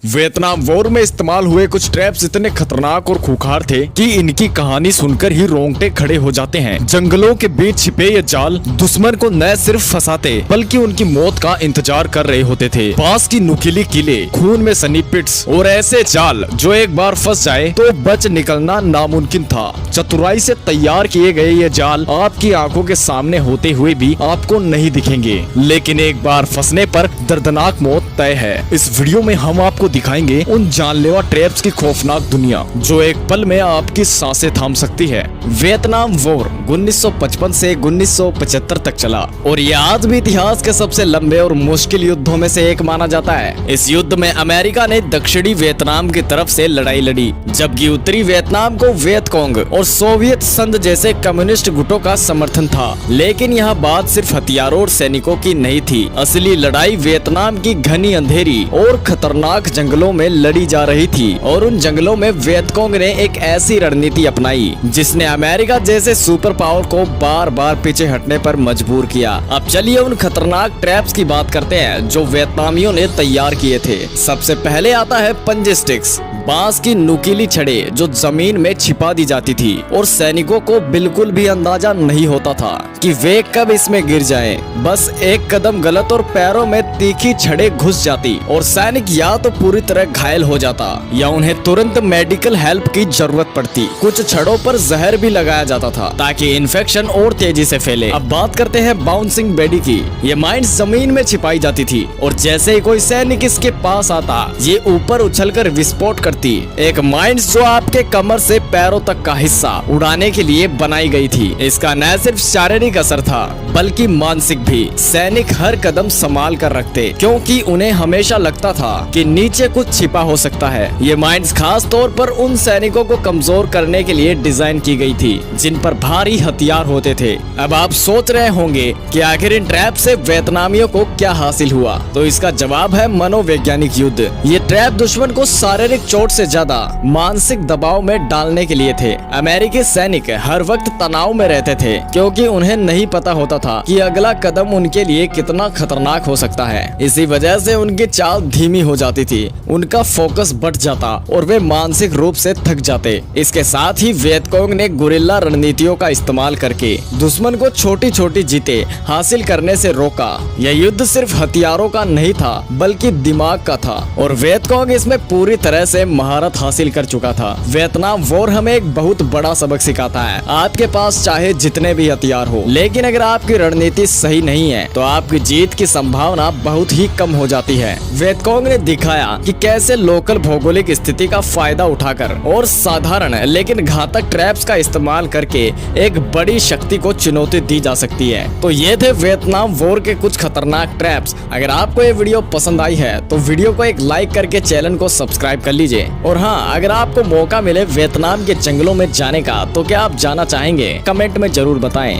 Vietnam war में इस्तेमाल हुए कुछ ट्रैप्स इतने खतरनाक और खूंखार थे कि इनकी कहानी सुनकर ही रोंगटे खड़े हो जाते हैं। जंगलों के बीच छिपे ये जाल दुश्मन को न सिर्फ फंसाते बल्कि उनकी मौत का इंतजार कर रहे होते थे। बांस की नुकीली कीले, खून में सनी पिट्स और ऐसे जाल जो एक बार फंस जाए तो बच निकलना नामुमकिन था। चतुराई से तैयार किए गए ये जाल आपकी आंखों के सामने होते हुए भी आपको नहीं दिखेंगे, लेकिन एक बार फंसने पर दर्दनाक मौत तय है। इस वीडियो में हम आपको दिखाएंगे उन जानलेवा ट्रैप्स की खौफनाक दुनिया जो एक पल में आपकी सांसें थाम सकती है। वियतनाम वॉर 1955 से 1975 तक चला और ये आज भी इतिहास के सबसे लंबे और मुश्किल युद्धों में से एक माना जाता है। इस युद्ध में अमेरिका ने दक्षिणी वियतनाम की तरफ से लड़ाई लड़ी, जबकि उत्तरी वियतनाम को वियतकोंग और सोवियत संघ जैसे कम्युनिस्ट गुटों का समर्थन था। लेकिन यह बात सिर्फ हथियारों और सैनिकों की नहीं थी। असली लड़ाई वियतनाम की घनी अंधेरी और खतरनाक जंगलों में लड़ी जा रही थी और उन जंगलों में वियतकोंग ने एक ऐसी रणनीति अपनाई जिसने अमेरिका जैसे सुपर पावर को बार बार पीछे हटने पर मजबूर किया। अब चलिए उन खतरनाक ट्रैप्स की बात करते हैं जो वियतनामियों ने तैयार किए थे। सबसे पहले आता है पंजे स्टिक्स, बांस की नुकीली छड़े जो जमीन में छिपा दी जाती थी और सैनिकों को बिल्कुल भी अंदाजा नहीं होता था कि वे कब इसमें गिर जाएं। बस एक कदम गलत और पैरों में तीखी छड़े घुस जाती और सैनिक या तो पूरी तरह घायल हो जाता या उन्हें तुरंत मेडिकल हेल्प की जरूरत पड़ती। कुछ छड़ों पर जहर भी लगाया जाता था ताकि इन्फेक्शन और तेजी से फैले। अब बात करते हैं बाउंसिंग बेडी की। ये माइंस जमीन में छिपाई जाती थी और जैसे ही कोई सैनिक इसके पास आता ये ऊपर उछलकर विस्फोट करती। एक माइंस जो आपके कमर से पैरों तक का हिस्सा उड़ाने के लिए बनाई गई थी। इसका न सिर्फ शारीरिक असर था बल्कि मानसिक भी। सैनिक हर कदम संभाल कर रखते क्योंकि उन्हें हमेशा लगता था कि नीचे कुछ छिपा हो सकता है। ये माइंस खास तौर पर उन सैनिकों को कमजोर करने के लिए डिजाइन की गई थी जिन पर भारी हथियार होते थे। अब आप सोच रहे होंगे कि आखिर इन ट्रैप से वियतनामियों को क्या हासिल हुआ, तो इसका जवाब है मनोवैज्ञानिक युद्ध। ये ट्रैप दुश्मन को शारीरिक चोट से ज्यादा मानसिक दबाव में डालने के लिए थे। अमेरिकी सैनिक हर वक्त तनाव में रहते थे क्योंकि उन्हें नहीं पता होता था कि अगला कदम उनके लिए कितना खतरनाक हो सकता है। इसी वजह से उनकी चाल धीमी हो जाती थी, उनका फोकस बढ़ जाता और वे मानसिक रूप से थक जाते। इसके साथ ही वियतकोंग ने गुरिल्ला रणनीतियों का इस्तेमाल करके दुश्मन को छोटी छोटी जीतें हासिल करने से रोका। यह युद्ध सिर्फ हथियारों का नहीं था बल्कि दिमाग का था और वियतकोंग इसमें पूरी तरह से महारत हासिल कर चुका था। वियतनाम वॉर हमें एक बहुत बड़ा सबक सिखाता है। आपके पास चाहे जितने भी हथियार हो, लेकिन अगर आपकी रणनीति सही नहीं है तो आपकी जीत की संभावना बहुत ही कम हो जाती है। वियतकोंग ने दिखाया कि कैसे लोकल भौगोलिक स्थिति का फायदा उठाकर और साधारण लेकिन घातक ट्रैप्स का इस्तेमाल करके एक बड़ी शक्ति को चुनौती दी जा सकती है। तो ये थे वियतनाम वॉर के कुछ खतरनाक ट्रैप्स। अगर आपको ये वीडियो पसंद आई है तो वीडियो को एक लाइक करके चैनल को सब्सक्राइब कर लीजिए। और हाँ, अगर आपको मौका मिले वियतनाम के जंगलों में जाने का तो क्या आप जाना चाहेंगे? कमेंट में जरूर बताएं।